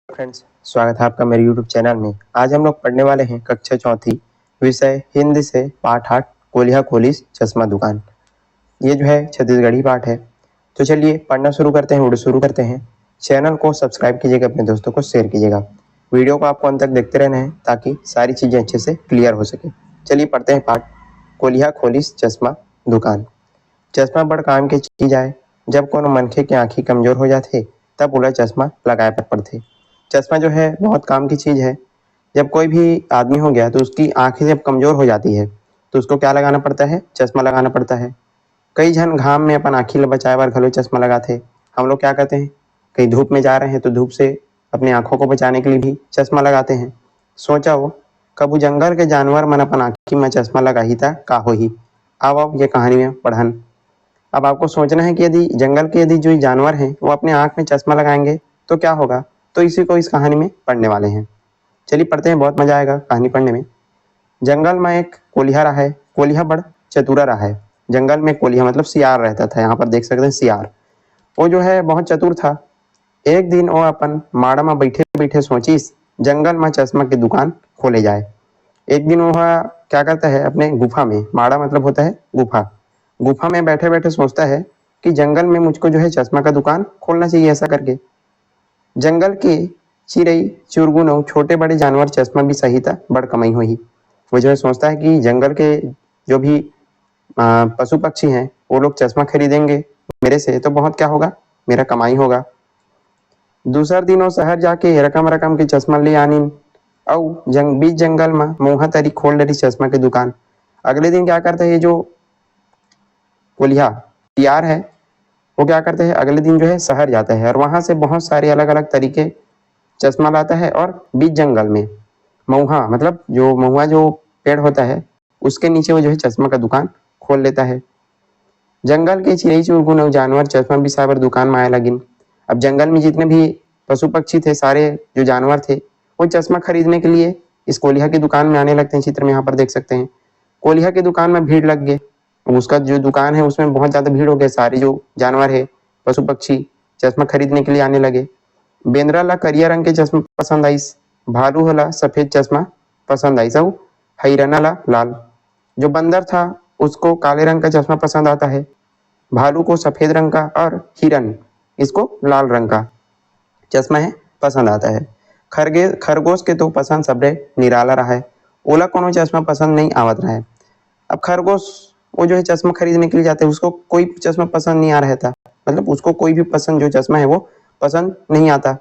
Friends, स्वागत है आपका मेरे यूट्यूब चैनल में। आज हम लोग पढ़ने वाले हैं कक्षा चौथी, विषय हिंदी से पाठ 8 कोलिया खोलिस चश्मा दुकान। ये जो है छत्तीसगढ़ी पाठ है। तो चलिए पढ़ना शुरू करते हैं, वीडियो शुरू करते हैं। चैनल को सब्सक्राइब कीजिएगा, अपने दोस्तों को शेयर कीजिएगा। वीडियो को आपको अंत तक देखते रहना है ताकि सारी चीज़ें अच्छे से क्लियर हो सके। चलिए पढ़ते हैं पाठ। कोलिया खोलिस चश्मा दुकान। चश्मा बड़ काम के चीज आए। जब कोनो मनखे के आँखी कमजोर हो जाथे तब ओला चश्मा लगाए बर पड़थे। चश्मा जो है बहुत काम की चीज है। जब कोई भी आदमी हो गया तो उसकी आंखें जब कमजोर हो जाती है तो उसको क्या लगाना पड़ता है? चश्मा लगाना पड़ता है। कई जन घाम में अपन आँखी ल बचाए बर घलो चश्मा लगाथे। हम लोग क्या करते हैं, कहीं धूप में जा रहे हैं तो धूप से अपनी आंखों को बचाने के लिए भी चश्मा लगाते हैं। सोचा हो कबू जंगल के जानवर मन अपन आँखी में चश्मा लगाही था का होही। अब ये कहानी में पढ़न। अब आपको सोचना है कि यदि जंगल के जो जानवर हैं वो अपने आँख में चश्मा लगाएंगे तो क्या होगा। तो इसी को इस कहानी में पढ़ने वाले हैं। चलिए पढ़ते हैं, बहुत मजा आएगा कहानी पढ़ने में। जंगल में एक कोलिया रहा है। कोलिया बड़ चतुरा रहा है। जंगल में कोलिया मतलब सियार रहता था। यहाँ पर देख सकते हैं सियार। वो जो है बहुत चतुर था। एक दिन वो अपन माड़ा में बैठे बैठे सोचिस जंगल में चश्मा की दुकान खोले जाए। एक दिन वह क्या करता है, अपने गुफा में, माड़ा मतलब होता है गुफा, गुफा में बैठे बैठे सोचता है कि जंगल में मुझको जो है चश्मा का दुकान खोलना चाहिए। ऐसा करके जंगल के चिड़ई चुरगुन और छोटे बड़े जानवर चश्मा भी सही था बड़ कमाई हुई। वो जो है सोचता है कि जंगल के जो भी पशु पक्षी हैं वो लोग चश्मा खरीदेंगे मेरे से तो बहुत क्या होगा, मेरा कमाई होगा। दूसर दिन वो शहर जाके रकम रकम के चश्मा ले आनी और बीच जंगल में मुहा तरी खोल डरी चश्मा की दुकान। अगले दिन क्या करता है, ये जो कोलिया सियार है वो क्या करते हैं, अगले दिन जो है शहर जाता है और वहां से बहुत सारे अलग अलग तरीके चश्मा लाता है और बीच जंगल में महुआ मतलब जो महुआ जो पेड़ होता है उसके नीचे वो जो है चश्मा का दुकान खोल लेता है। जंगल के चिड़ई चुरगुन और जानवर चश्मा भी साबर दुकान में आए लगिन। अब जंगल में जितने भी पशु पक्षी थे, सारे जो जानवर थे वो चश्मा खरीदने के लिए इस कोलिया की दुकान में आने लगते हैं। चित्र में यहाँ पर देख सकते हैं कोलिया की दुकान में भीड़ लग गई। उसका जो दुकान है उसमें बहुत ज्यादा भीड़ हो गई। सारे जो जानवर है पशु पक्षी चश्मा खरीदने के लिए आने लगे। बेंद्रा ला करिया रंग के चश्मा पसंद आइस, भालू होला सफेद चश्मा पसंद आइस और हिरना ला लाल। जो बंदर था उसको काले रंग का चश्मा पसंद आता है, भालू को सफेद रंग का और हिरन इसको लाल रंग का चश्मा है पसंद आता है। खरगोश के तो पसंद सबरे निराला रहा है। ओला कोनो चश्मा पसंद नहीं आवत रहा है। अब खरगोश वो जो है चश्मा खरीदने के लिए जाते हैं, उसको कोई चश्मा पसंद नहीं आ रहा था। मतलब उसको कोई भी पसंद जो चश्मा है वो पसंद नहीं आता।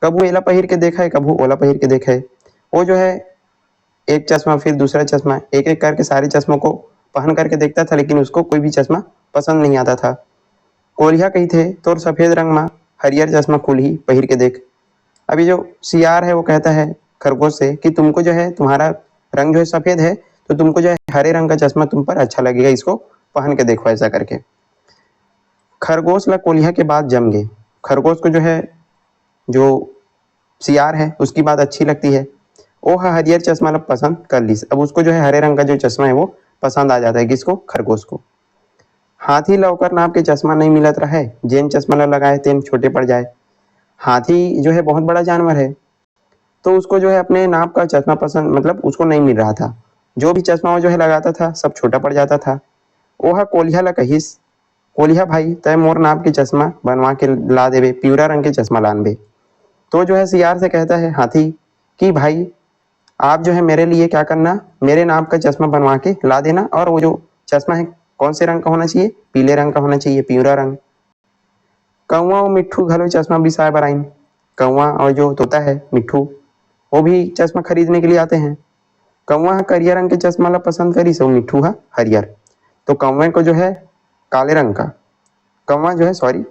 कबू एला पहिर के देखा है, कबू ओला पहिर के देखा है। वो जो है एक चश्मा फिर दूसरा चश्मा एक एक करके सारे चश्मों को पहन करके देखता था, लेकिन उसको कोई भी चश्मा पसंद नहीं आता था। कोलिया कही थे तोर सफेद रंग में हरियर चश्मा खुली पहिर के देख। अभी जो सियार है वो कहता है खरगोश से कि तुमको जो है तुम्हारा रंग जो है सफेद है तो तुमको जो है हरे रंग का चश्मा तुम पर अच्छा लगेगा, इसको पहन के देखो। ऐसा करके खरगोश ला कोलिया के बाद जम गए। खरगोश को जो है जो सियार है उसकी बात अच्छी लगती है। वो हरियर चश्मा ला पसंद कर ली। अब उसको जो है हरे रंग का जो चश्मा है वो पसंद आ जाता है। किसको? खरगोश को। हाथी ला ओकर नाप के चश्मा नहीं मिलत रहा है, जेन चश्मा ला लगाए तेन छोटे पड़ जाए। हाथी जो है बहुत बड़ा जानवर है तो उसको जो है अपने नाप का चश्मा पसंद मतलब उसको नहीं मिल रहा था। जो भी चश्मा वो जो है लगाता था सब छोटा पड़ जाता था। ओहा कोलिया ला कहिस, कोलिया भाई तय मोर नाप के चश्मा बनवा के ला देवे, पीवरा रंग के चश्मा लानबे। तो जो है सियार से कहता है हाथी कि भाई आप जो है मेरे लिए क्या करना, मेरे नाप का चश्मा बनवा के ला देना। और वो जो चश्मा है कौन से रंग का होना चाहिए? पीले रंग का होना चाहिए, पीवरा रंग। कौवा और मिट्ठू घलो चश्मा बिसाए बर आइन। कौवा और जो तोता है मिट्ठू वो भी चश्मा खरीदने के लिए आते हैं। कौवा करिया रंग के चश्मा ला पसंद करिस और मिट्ठू है हरियर। तो कौवे को जो है काले रंग का, कौवा जो है सॉरी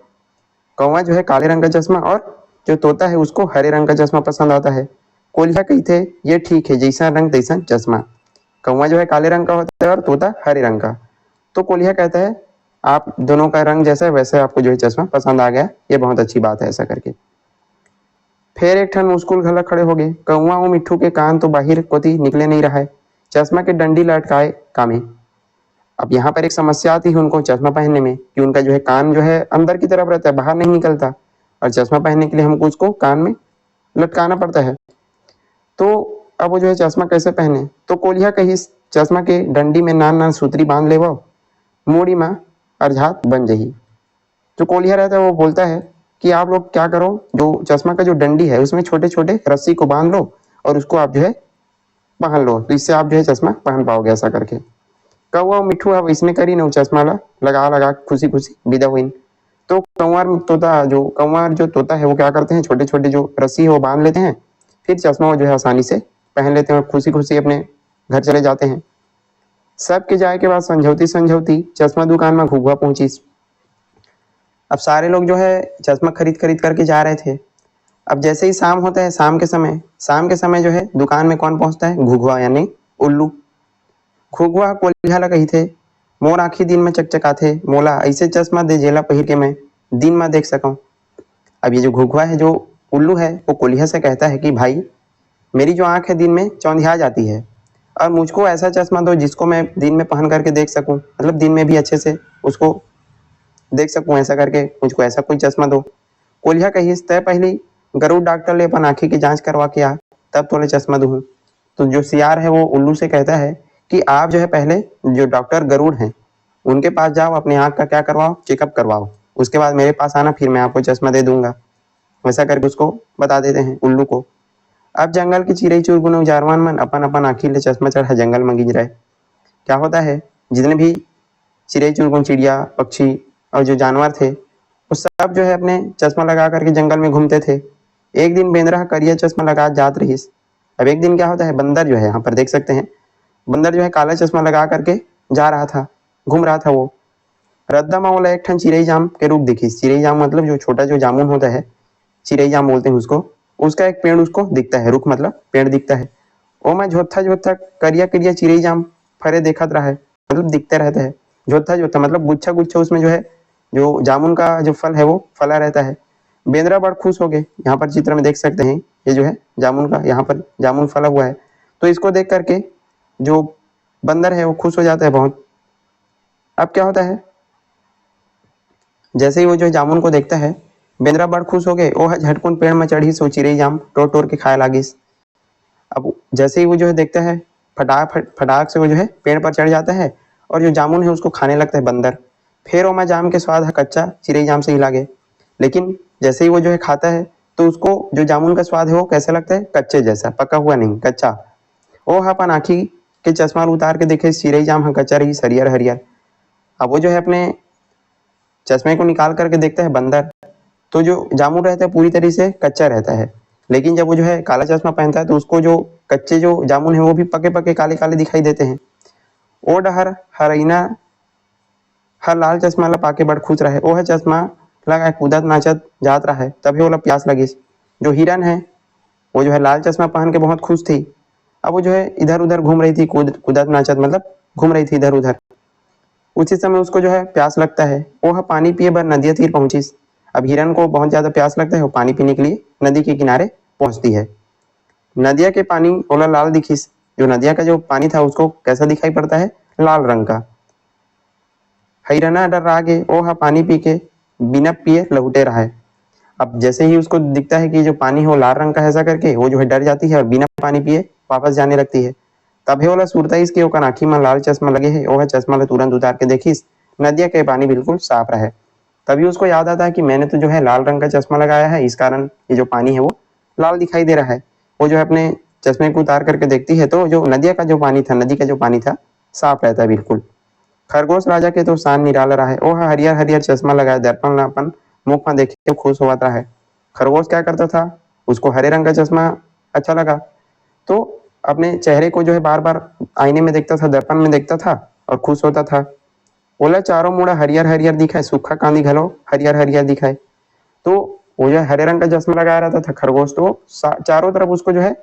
कौवा जो है काले रंग का चश्मा और जो तोता है उसको हरे रंग का चश्मा पसंद आता है। कोलिया कही थे ये ठीक है, जैसा रंग तैसा चश्मा। कौवा जो है काले रंग का होता है और तोता हरे रंग का। तो कोलिया कहता है आप दोनों का रंग जैसा है वैसे आपको जो है चश्मा पसंद आ गया, ये बहुत अच्छी बात है। ऐसा करके फिर एक ठन मुस्कुल घला खड़े हो गए। कौवा और मिट्ठू के कान तो बाहर कोती निकले नहीं रहा है, चश्मा के डंडी लटकाए कामे। अब यहाँ पर एक समस्या आती है उनको चश्मा पहनने में कि उनका जो है कान जो है अंदर की तरफ रहता है, बाहर नहीं निकलता। और चश्मा पहनने के लिए हमको उसको कान में लटकाना पड़ता है। तो अब वो जो है चश्मा कैसे पहने, तो कोलिया कही चश्मा के डंडी में नान नान सूत्री बांध ले वो मूड़ी में अर्झात बन जही। जो कोलिया रहता है वो बोलता है कि आप लोग क्या करो, जो चश्मा का जो डंडी है उसमें छोटे छोटे रस्सी को बांध लो और उसको आप जो है पहन लो, तो इससे आप जो है चश्मा पहन पाओगे ऐसा करके। कौवा मिठू अब इसने करी न चश्मा लगा लगा खुशी खुशी विदा हुई। तो कौवार जो तोता है वो क्या करते हैं, छोटे छोटे जो रस्सी है वो बांध लेते हैं, फिर चश्मा वो जो है आसानी से पहन लेते हैं और खुशी खुशी अपने घर चले जाते हैं। सबके जाए के बाद समझौती समझौती चश्मा दुकान में घुघुआ पहुंची। अब सारे लोग जो है चश्मा खरीद खरीद करके जा रहे थे। अब जैसे ही शाम होता है, शाम के समय जो है दुकान में कौन पहुंचता है, घुघुआ यानी उल्लू। घुघुआ कोलिया ला कही थे, मोर आखी दिन में चकचका थे, मोला ऐसे चश्मा दे जेला पहिर के मैं दिन में देख सकूं। अब ये जो घुघुआ है, जो उल्लू है, वो कोलिया से कहता है कि भाई मेरी जो आंख है दिन में चौंधिया जाती है और मुझको ऐसा चश्मा दो जिसको मैं दिन में पहन करके देख सकूं, मतलब दिन में भी अच्छे से उसको देख सकूं, ऐसा करके मुझको ऐसा कोई चश्मा दो। कोलिया कही तय पहली गरुड़ डॉक्टर ले अपन आँखी की जांच करवा के आ, तब तोले चश्मा दूँ। तो जो सियार है वो उल्लू से कहता है कि आप जो है पहले जो डॉक्टर गरुड़ हैं उनके पास जाओ, अपनी आँख का क्या करवाओ, चेकअप करवाओ, उसके बाद मेरे पास आना, फिर मैं आपको चश्मा दे दूंगा। वैसा करके उसको बता देते हैं उल्लू को। अब जंगल की चिड़ई चुरगुन जारवान मन अपन अपन आँखी ले चश्मा चढ़ा जंगल में गिज रहे। क्या होता है, जितने भी चिड़ई चुरगुन, चिड़िया, पक्षी और जो जानवर थे वो सब जो है अपने चश्मा लगा करके जंगल में घूमते थे। एक दिन बेंदरा करिया चश्मा लगा जात रहीस। अब एक दिन क्या होता है, बंदर जो है, यहाँ पर देख सकते हैं, बंदर जो है काला चश्मा लगा करके जा रहा था, घूम रहा था वो। रद्दा में बोला एक ठन चिड़ई जाम के रूप दिखी। चिड़ई जाम मतलब जो छोटा जो जामुन होता है, चिड़ई जाम बोलते हैं उसको। उसका एक पेड़ उसको दिखता है, रुख मतलब पेड़ दिखता है। ओ मैं झोथा झोथा करिया करिया चिड़ई जाम फरे देखत रहा है, मतलब दिखते रहता है। झोथा झोथा मतलब गुच्छा गुच्छा उसमें जो है जो जामुन का जो फल है वो फला रहता है। बेंद्रा बड़ खुश हो गए। यहाँ पर चित्र में देख सकते हैं, ये जो है जामुन का, यहाँ पर जामुन फला हुआ है। तो इसको देख करके जो बंदर है वो खुश हो जाता है बहुत। अब क्या होता है, जैसे ही वो जो जामुन को देखता है, बेंद्रा बड़ खुश हो गए। ओ झटकुन पेड़ में चढ़ी सो चिड़ई जाम टोर टोर के खाए लागिस। अब जैसे ही वो जो है देखता है, फटाक से वो जो है पेड़ पर चढ़ जाता है और जो जामुन है उसको खाने लगता है बंदर। फिर ओमा जाम के स्वाद है कच्चा, चिड़ई जाम से ही लागे। लेकिन जैसे ही वो जो है खाता है तो उसको जो जामुन का स्वाद है वो कैसा लगता है, कच्चे जैसा, पका हुआ नहीं, कच्चा। ओ अपन आँखी के चश्मा उतार के देखे, चिड़ई जाम हाँ कच्चा रही, हरियर हरियर। अब वो जो है अपने चश्मे को निकाल करके देखता है बंदर, तो जो जामुन रहता है पूरी तरह से कच्चा रहता है। लेकिन जब वो जो है काला चश्मा पहनता है तो उसको जो कच्चे जो जामुन है वो भी पके पके काले काले दिखाई देते हैं। ओ डहर हरैना हर लाल चश्मा ला पाके बड़ खुश रहे। ओह चश्मा लगा कूदत नाचत जात रहा है, तभी ओला प्यास लगिस। जो हिरन है वो जो है लाल चश्मा पहन के बहुत खुश थी। अब वो जो है इधर उधर घूम रही थी, कूदत नाचत मतलब घूम रही थी इधर उधर। उसी समय उसको जो है प्यास लगता है। वो पानी पिए बर नदिया तीर पहुंची। अब हिरन को बहुत ज्यादा प्यास लगता है, वो पानी पीने के लिए नदी के किनारे पहुंचती है। नदिया के पानी ओला लाल दिखिस। जो नदिया का जो पानी था उसको कैसा दिखाई पड़ता है, लाल रंग का। हिरना डर आगे ओह पानी पी के बिना पिए लहुटे रहा है। अब जैसे ही उसको दिखता है कि जो पानी है वो लाल रंग का, ऐसा करके वो जो है डर जाती है और बिना पानी पिए वापस जाने लगती है। तभी ओला सुरता इसके ओकर आँखी में लाल चश्मा लगे है। ओह चश्मा ला तुरंत उतार के देखिस, नदिया के पानी बिल्कुल साफ रहे। तभी उसको याद आता है कि मैंने तो जो है लाल रंग का चश्मा लगाया है, इस कारण ये जो पानी है वो लाल दिखाई दे रहा है। वो जो है अपने चश्मे को उतार करके देखती है तो जो नदिया का जो पानी था, नदी का जो पानी था, साफ रहता है बिल्कुल। खरगोश राजा के तो शान निराला रहा है। ओह हरियर हरियर चश्मा लगाया, दर्पण ला अपन मुख में देखे खुश होता रहा है। खरगोश क्या करता था, उसको हरे रंग का चश्मा अच्छा लगा तो अपने चेहरे को जो है बार बार आईने में देखता था, दर्पण में देखता था और खुश होता था। बोला चारों मुड़ा हरियर हरियर दिखाए, सूखा कांदी घलो हरियर हरियर दिखाए। तो वो जो हरे रंग का चश्मा लगाया रहता था खरगोश, तो चारों तरफ उसको जो है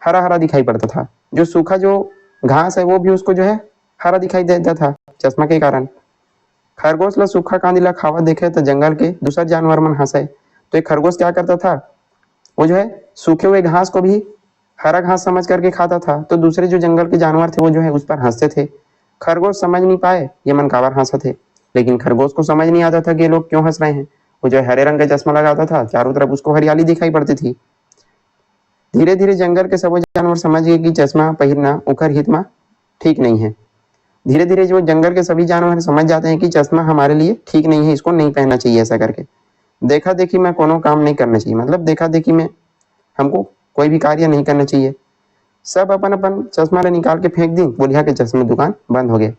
हरा हरा दिखाई पड़ता था। जो सूखा जो घास है वो भी उसको जो है हरा दिखाई देता था चश्मा के कारण। खरगोश ला सूखा कांदी ला खावा देखे तो जंगल के दूसरा जानवर मन हंसे। तो एक खरगोश क्या करता था, वो जो है सूखे हुए घास को भी हरा घास समझ करके खाता था। तो दूसरे जो जंगल के जानवर थे वो जो है उस पर हंसते थे। खरगोश समझ नहीं पाए ये मन काबर हंसा थे, लेकिन खरगोश को समझ नहीं आता था कि ये लोग क्यों हंस रहे हैं। वो जो है हरे रंग का चश्मा लगाता था, चारों तरफ उसको हरियाली दिखाई पड़ती थी। धीरे धीरे जंगल के सबो जानवर समझ गए कि चश्मा पहिरना ओकर हित में ठीक नहीं है। धीरे धीरे जो जंगल के सभी जानवर समझ जाते हैं कि चश्मा हमारे लिए ठीक नहीं है, इसको नहीं पहनना चाहिए। ऐसा करके देखा देखी में कोनो काम नहीं करना चाहिए, मतलब देखा देखी में हमको कोई भी कार्य नहीं करना चाहिए। सब अपन अपन चश्मा निकाल के फेंक दी, बोलिया के चश्मा दुकान बंद हो गया।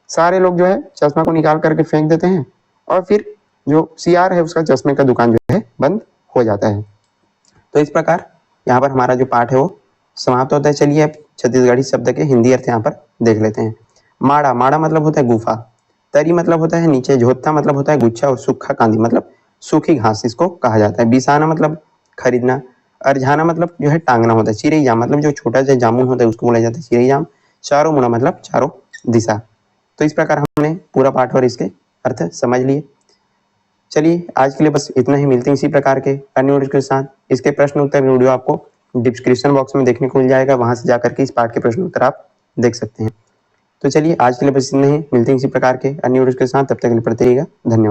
सारे लोग जो है चश्मा को निकाल करके फेंक देते हैं और फिर जो सियार है उसका चश्मे का दुकान जो है बंद हो जाता है। तो इस प्रकार यहाँ पर हमारा जो पाठ है वो समाप्त होता है। चलिए अब छत्तीसगढ़ी शब्द के हिंदी अर्थ यहाँ पर देख लेते हैं। माड़ा, माड़ा मतलब होता है गुफा। तरी मतलब होता है नीचे। झोत्ता मतलब होता है गुच्छा। और सूखा कांदी मतलब सूखी घास, इसको कहा जाता है। बिसाना मतलब खरीदना। अरझाना मतलब जो है टांगना होता है। चिरई जाम मतलब जो छोटा सा जामुन होता है उसको बोला जाता है चिरई जाम। चारों मुड़ा मतलब चारों दिशा। तो इस प्रकार हमने पूरा पाठ और इसके अर्थ समझ लिए। चलिए आज के लिए बस इतना ही, मिलते हैं इसी प्रकार के अन्य वीडियो के साथ। इसके प्रश्न उत्तर वीडियो आपको डिस्क्रिप्शन बॉक्स में देखने को मिल जाएगा, वहां से जाकर के इस पाठ के प्रश्न उत्तर आप देख सकते हैं। तो चलिए आज के लिए बस इतना ही, मिलते हैं इसी प्रकार के अन्य वीडियो के साथ। तब तक के लिए पढ़ते रहिएगा। धन्यवाद।